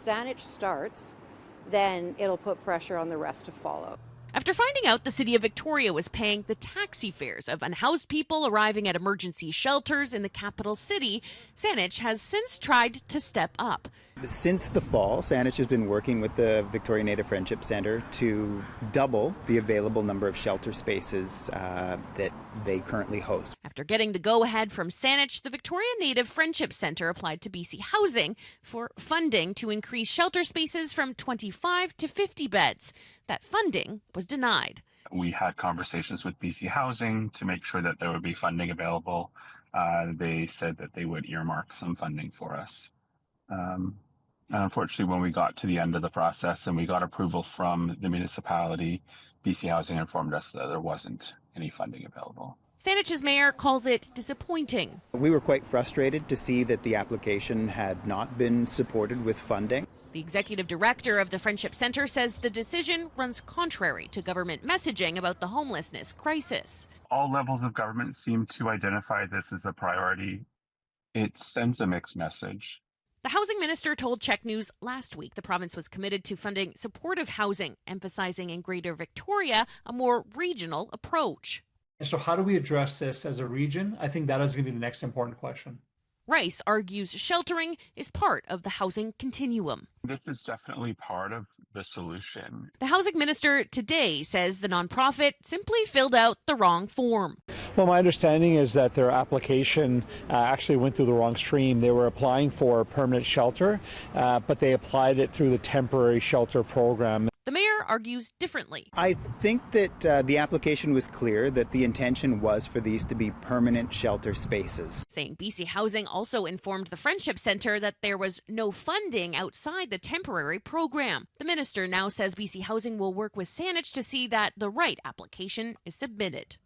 Saanich starts, then it'll put pressure on the rest to follow. After finding out the city of Victoria was paying the taxi fares of unhoused people arriving at emergency shelters in the capital city, Saanich has since tried to step up. Since the fall, Saanich has been working with the Victoria Native Friendship Centre to double the available number of shelter spaces that they currently host. After getting the go-ahead from Saanich, the Victoria Native Friendship Centre applied to BC Housing for funding to increase shelter spaces from 25 to 50 beds. That funding was denied. We had conversations with BC Housing to make sure that there would be funding available. They said that they would earmark some funding for us. Unfortunately, when we got to the end of the process and we got approval from the municipality, BC Housing informed us that there wasn't any funding available. Saanich's mayor calls it disappointing. We were quite frustrated to see that the application had not been supported with funding. The executive director of the Friendship Centre says the decision runs contrary to government messaging about the homelessness crisis. All levels of government seem to identify this as a priority. It sends a mixed message. The housing minister told Check News last week the province was committed to funding supportive housing, emphasizing in Greater Victoria a more regional approach. So how do we address this as a region? I think that is going to be the next important question. Rice argues sheltering is part of the housing continuum. This is definitely part of the solution. The housing minister today says the nonprofit simply filled out the wrong form. Well, my understanding is that their application actually went through the wrong stream. They were applying for permanent shelter, but they applied it through the temporary shelter program. The mayor argues differently. I think that the application was clear that the intention was for these to be permanent shelter spaces. Saying BC Housing also informed the Friendship Centre that there was no funding outside the temporary program. The minister now says BC Housing will work with Saanich to see that the right application is submitted.